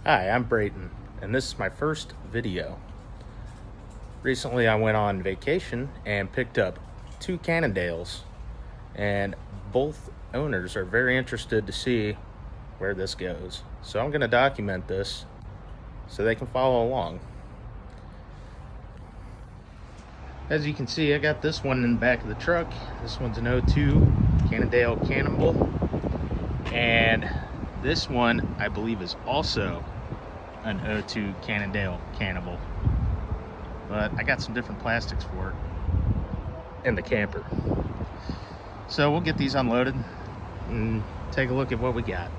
Hi, I'm Brayton, and this is my first video. Recently, I went on vacation and picked up two Cannondales, and both owners are very interested to see where this goes. So I'm going to document this so they can follow along. As you can see, I got this one in the back of the truck. This one's an 02 Cannondale Cannonball, and this one I believe is also an 02 Cannondale Cannibal, but I got some different plastics for it in the camper. So we'll get these unloaded and take a look at what we got.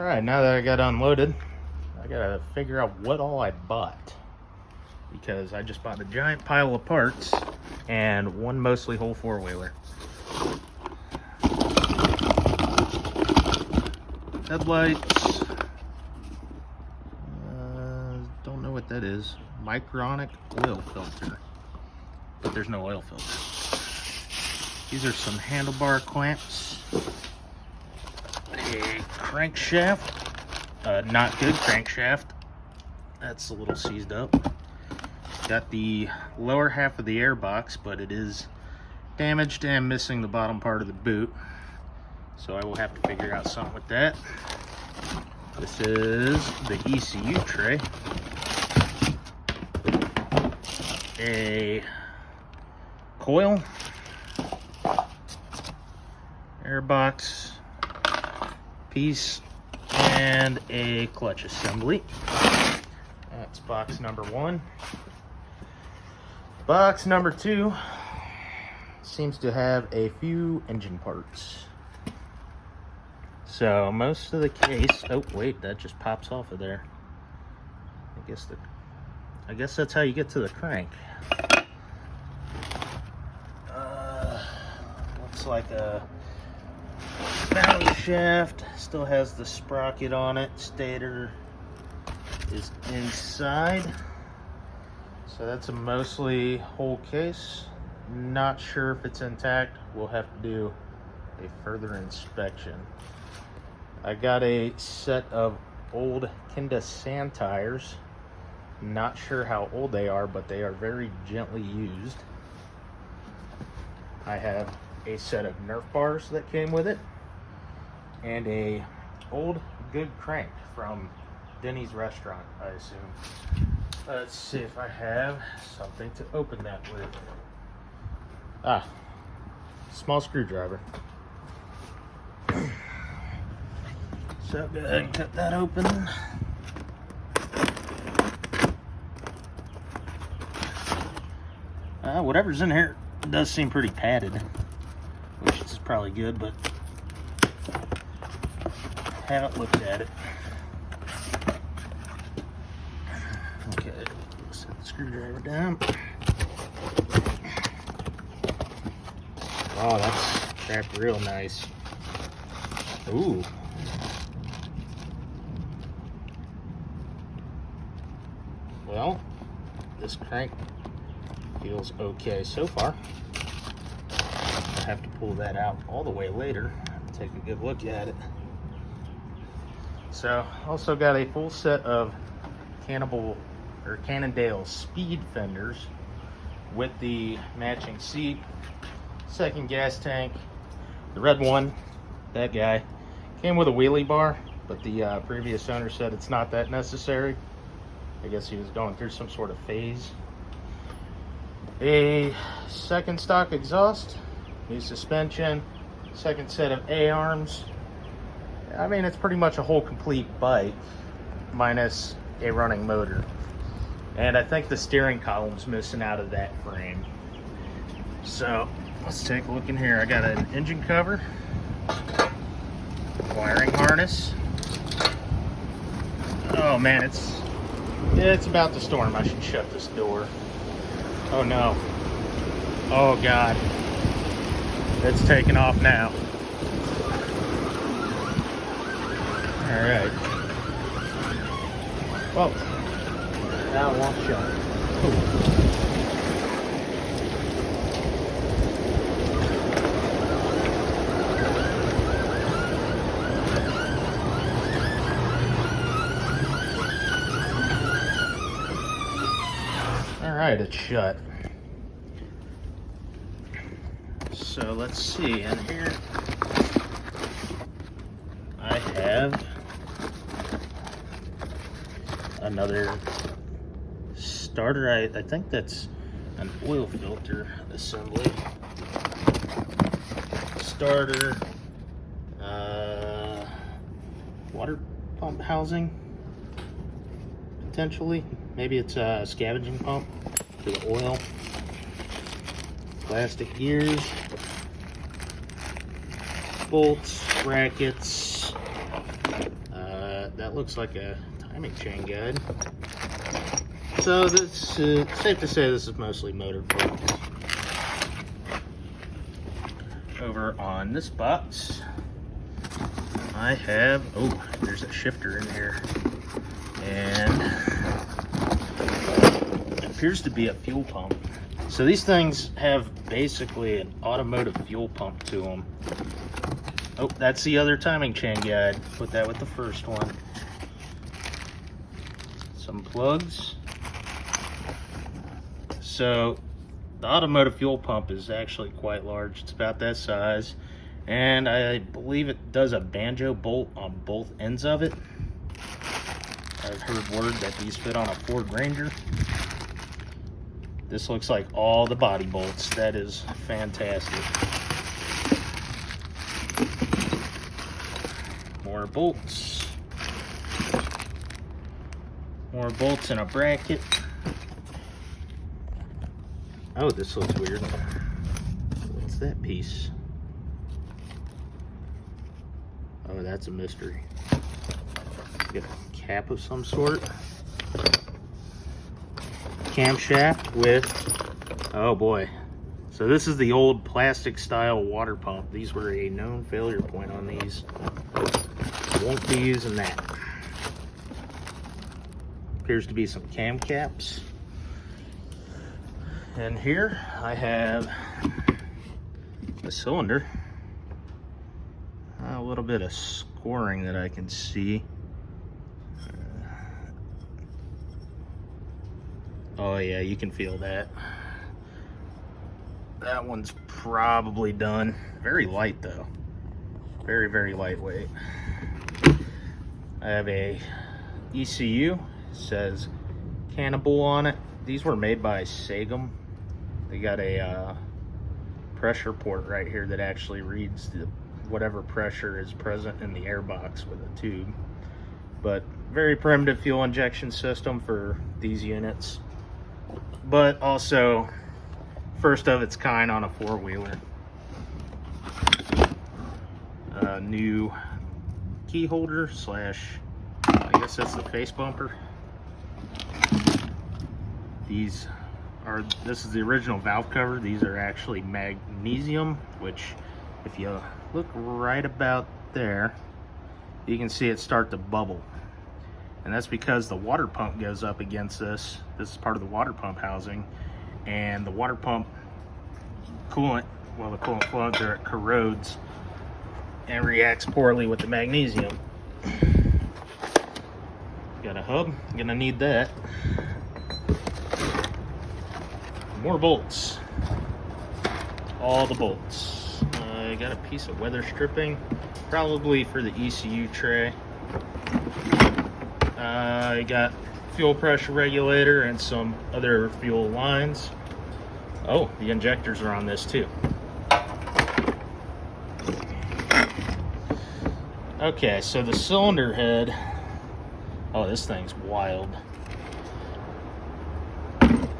Alright, now that I got unloaded, I gotta figure out what all I bought. Because I just bought a giant pile of parts and one mostly whole four-wheeler. Headlights. Don't know what that is. Micronic oil filter. But there's no oil filter. These are some handlebar clamps. A crankshaft. Not good crankshaft. That's a little seized up. Got the lower half of the air box, but it is damaged and missing the bottom part of the boot. So I will have to figure out something with that. This is the ECU tray. A coil, air box piece, and a clutch assembly. That's box number 1. Box number 2 seems to have a few engine parts. So most of the case, oh wait, that just pops off of there. I guess that's how you get to the crank. Looks like a valley shaft, still has the sprocket on it. Stator is inside. So that's a mostly whole case. Not sure if it's intact. We'll have to do a further inspection. I got a set of old Cannondales tires. Not sure how old they are, but they are very gently used. I have a set of Nerf bars that came with it, and a old good crank from Denny's restaurant, I assume. Let's see if I have something to open that with. Ah, small screwdriver. So go ahead and cut that open. Whatever's in here does seem pretty padded, which is probably good, but haven't looked at it. Okay, set the screwdriver down. Oh, that's wrapped real nice. Ooh. Well, this crank feels okay so far. I'll have to pull that out all the way later and take a good look at it. So, also got a full set of Cannondales speed fenders with the matching seat, second gas tank. The red one, that guy, came with a wheelie bar, but the previous owner said it's not that necessary. I guess he was going through some sort of phase. A second stock exhaust, new suspension, second set of A-arms. I mean, it's pretty much a whole complete bike, minus a running motor. And I think the steering column's missing out of that frame. So, let's take a look in here. I got an engine cover, wiring harness. Oh man, it's about to storm. I should shut this door. Oh no. Oh God. It's taking off now. Alright. Well, now it won't shut. Alright, it's shut. So let's see, in here I have another starter. I think that's an oil filter assembly. Starter, water pump housing, potentially. Maybe it's a scavenging pump for the oil. Plastic gears, bolts, brackets, that looks like a timing chain guide. So this safe to say this is mostly motor parts. Over on this box, I have, oh, there's a shifter in here, and it appears to be a fuel pump. So these things have basically an automotive fuel pump to them. Oh, that's the other timing chain guide. Put that with the first one. Some plugs. So the automotive fuel pump is actually quite large. It's about that size. And I believe it does a banjo bolt on both ends of it. I've heard word that these fit on a Ford Ranger. This looks like all the body bolts. That is fantastic. More bolts. More bolts in a bracket. Oh, this looks weird. What's that piece? Oh, that's a mystery. Get a cap of some sort. Camshaft with, oh boy. So this is the old plastic style water pump. These were a known failure point on these. Won't be using that. Appears to be some cam caps. And here I have a cylinder. A little bit of scoring that I can see. Oh yeah, you can feel that. That one's probably done. Very light though. Very, very lightweight. I have a ECU. It says Cannondales on it. These were made by Sagem. They got a pressure port right here that actually reads whatever pressure is present in the airbox with a tube. But very primitive fuel injection system for these units. But also first of its kind on a four-wheeler. New key holder slash, I guess that's the face bumper. This is the original valve cover. These are actually magnesium, which if you look right about there, you can see it start to bubble. And that's because the water pump goes up against this. This is part of the water pump housing. And the water pump coolant, well, the coolant flowing through it corrodes and reacts poorly with the magnesium. Got a hub, gonna need that. More bolts. All the bolts. I got a piece of weather stripping, probably for the ECU tray. I got fuel pressure regulator and some other fuel lines. Oh, the injectors are on this too. Okay, so the cylinder head, oh, this thing's wild.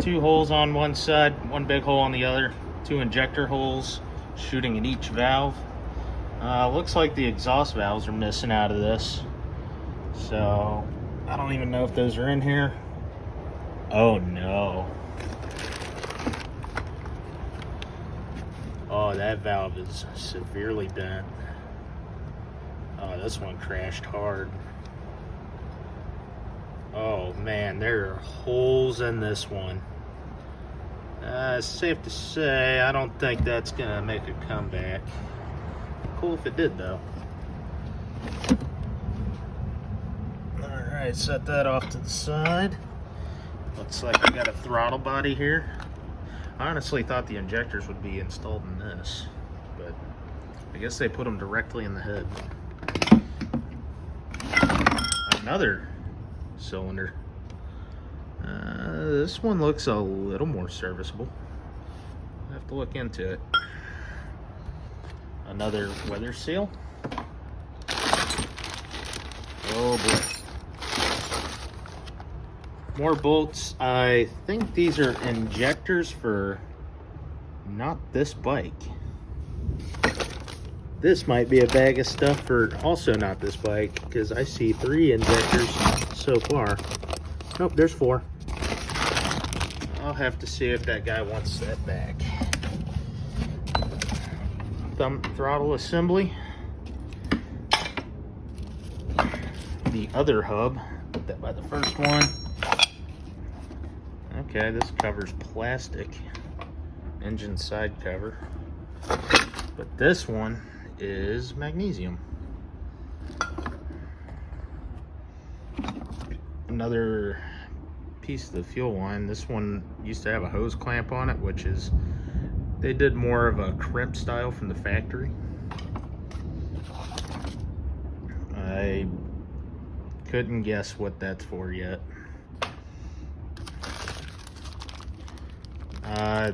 2 holes on one side, 1 big hole on the other, 2 injector holes shooting at each valve. Looks like the exhaust valves are missing out of this. So, I don't even know if those are in here. Oh no. Oh, that valve is severely bent. Oh, this one crashed hard. Oh man, there are holes in this one. It's safe to say I don't think that's gonna make a comeback. Cool if it did though. Alright, set that off to the side. Looks like I got a throttle body here. I honestly thought the injectors would be installed in this, but I guess they put them directly in the head. Another cylinder. This one looks a little more serviceable. I have to look into it. Another weather seal. Oh boy. More bolts. I think these are injectors for not this bike. This might be a bag of stuff for also not this bike, because I see 3 injectors so far. Nope, there's 4. I'll have to see if that guy wants that back. Throttle assembly. The other hub, put that by the first one. Okay, this covers plastic. Engine side cover. But this one is magnesium. Another piece of the fuel line. This one used to have a hose clamp on it, which is, they did more of a crimp style from the factory. I couldn't guess what that's for yet.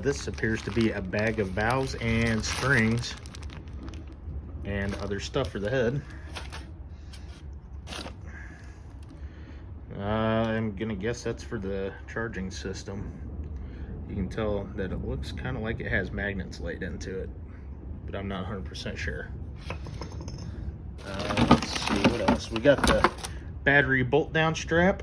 This appears to be a bag of valves and springs and other stuff for the head. I'm gonna guess that's for the charging system. You can tell that it looks kind of like it has magnets laid into it, but I'm not 100% sure. Let's see what else. We got the battery bolt down strap,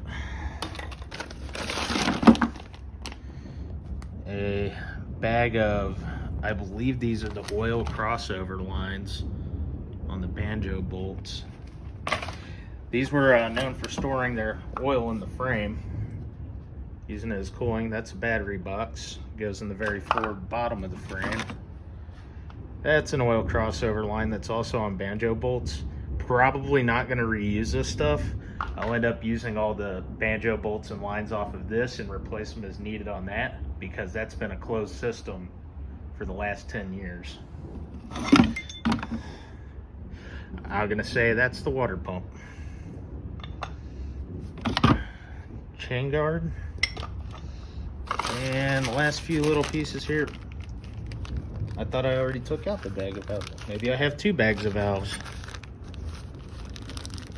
a bag of, I believe these are the oil crossover lines on the banjo bolts. These were known for storing their oil in the frame, using it as cooling. That's a battery box, goes in the very forward bottom of the frame. That's an oil crossover line that's also on banjo bolts. Probably not going to reuse this stuff. I'll end up using all the banjo bolts and lines off of this and replace them as needed on that, because that's been a closed system for the last 10 years. I'm going to say that's the water pump. Chain guard. And the last few little pieces here. I thought I already took out the bag of valves. Maybe I have 2 bags of valves.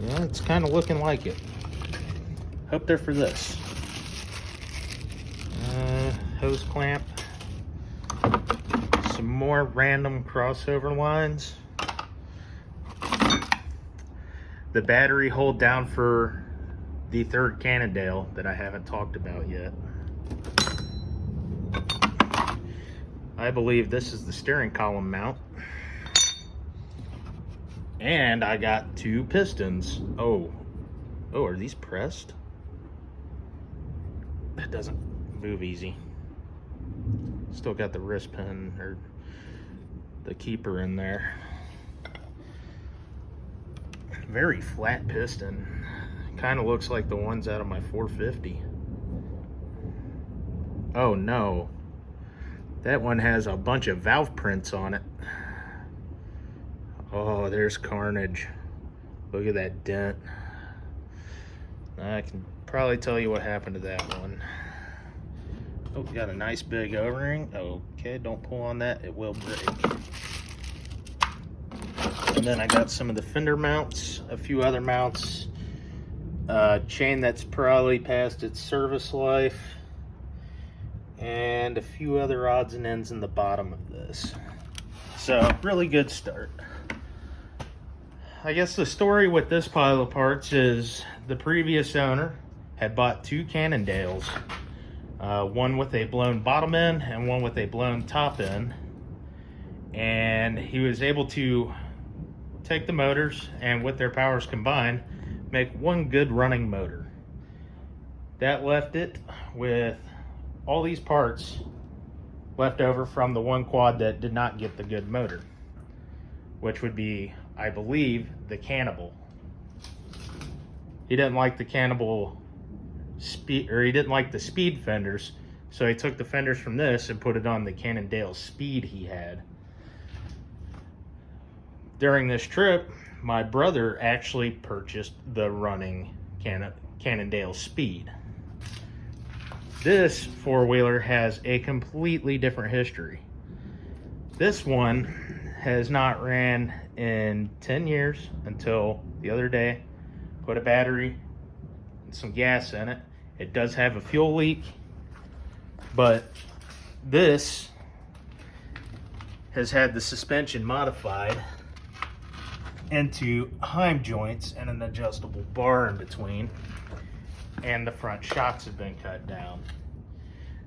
Yeah, it's kind of looking like it. Hope they're for this. Hose clamp. Some more random crossover lines. The battery hold down for the 3rd Cannondale that I haven't talked about yet. I believe this is the steering column mount. And I got 2 pistons. Oh, are these pressed? That doesn't move easy. Still got the wrist pin, or the keeper in there. Very flat piston. Kind of looks like the ones out of my 450. Oh no. That one has a bunch of valve prints on it. Oh, there's carnage. Look at that dent. I can probably tell you what happened to that one. Oh, got a nice big O-ring. Okay, don't pull on that, it will break. And then I got some of the fender mounts, a few other mounts, chain that's probably past its service life, and a few other odds and ends in the bottom of this. So, really good start. I guess the story with this pile of parts is the previous owner had bought 2 Cannondales, one with a blown bottom end and one with a blown top end, and he was able to take the motors and with their powers combined make one good running motor. That left it with all these parts left over from the one quad that did not get the good motor, which would be, I believe, the Cannibal. He didn't like the Cannibal speed, or he didn't like the speed fenders, so he took the fenders from this and put it on the Cannondale Speed he had. During this trip, my brother actually purchased the running Cannondale Speed. This four-wheeler has a completely different history. This one has not ran in 10 years until the other day. Put a battery and some gas in it. It does have a fuel leak, but this has had the suspension modified into heim joints and an adjustable bar in between, and the front shocks have been cut down.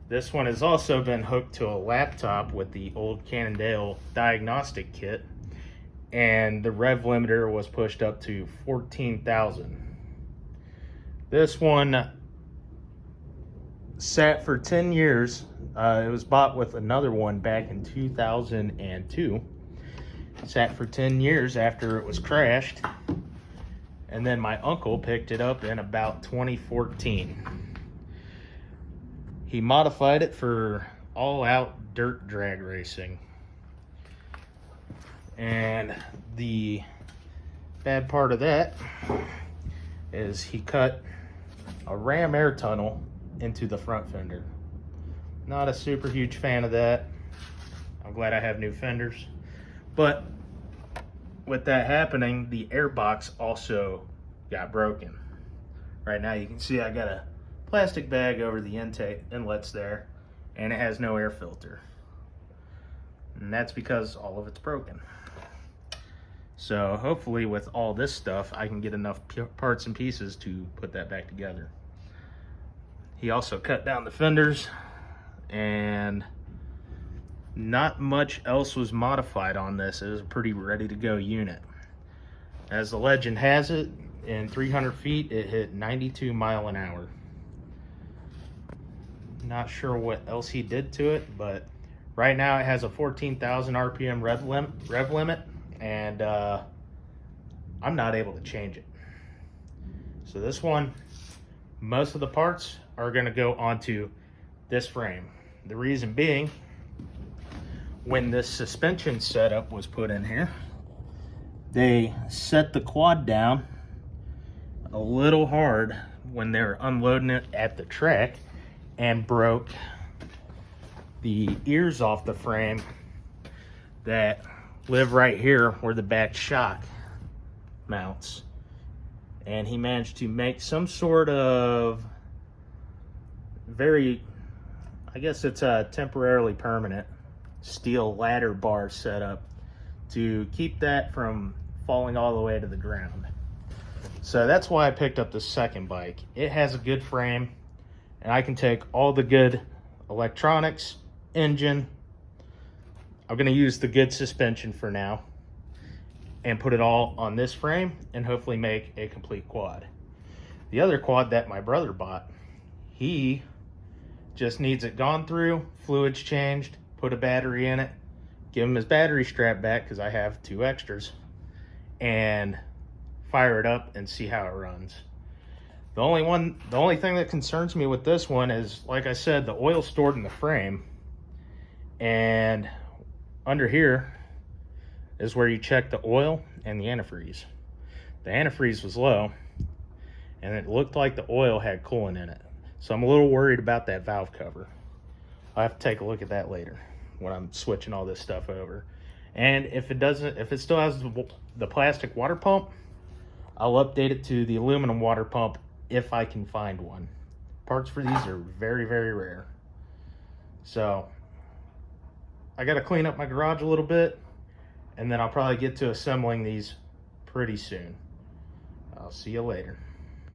This one has also been hooked to a laptop with the old Cannondale diagnostic kit, and the rev limiter was pushed up to 14,000. This one sat for 10 years. It was bought with another one back in 2002. Sat for 10 years after it was crashed, and then my uncle picked it up in about 2014. He modified it for all-out dirt drag racing. And the bad part of that is he cut a ram air tunnel into the front fender. Not a super huge fan of that. I'm glad I have new fenders. But with that happening, the air box also got broken. Right now you can see I got a plastic bag over the intake inlets there, and it has no air filter. And that's because all of it's broken. So hopefully with all this stuff, I can get enough parts and pieces to put that back together. He also cut down the fenders, and not much else was modified on this. It was a pretty ready to go unit. As the legend has it, in 300 feet, it hit 92 miles an hour. Not sure what else he did to it, but right now it has a 14,000 RPM rev limit, and I'm not able to change it. So this one, most of the parts are going to go onto this frame. The reason being, when this suspension setup was put in here, they set the quad down a little hard when they were unloading it at the track and broke the ears off the frame that live right here where the back shock mounts. And he managed to make some sort of very, I guess it's a temporarily permanent steel ladder bar setup to keep that from falling all the way to the ground. So that's why I picked up the second bike. It has a good frame, and I can take all the good electronics, engine. I'm going to use the good suspension for now and put it all on this frame and hopefully make a complete quad. The other quad that my brother bought, he just needs it gone through, fluids changed, put a battery in it, give him his battery strap back because I have 2 extras, and fire it up and see how it runs. The only thing that concerns me with this one is, like I said, the oil's stored in the frame, and under here is where you check the oil and the antifreeze. The antifreeze was low, and it looked like the oil had coolant in it. So I'm a little worried about that valve cover. I'll have to take a look at that later when I'm switching all this stuff over. And if it still has the plastic water pump, I'll update it to the aluminum water pump if I can find one. Parts for these are very, very rare. So I got to clean up my garage a little bit, and then I'll probably get to assembling these pretty soon. I'll see you later.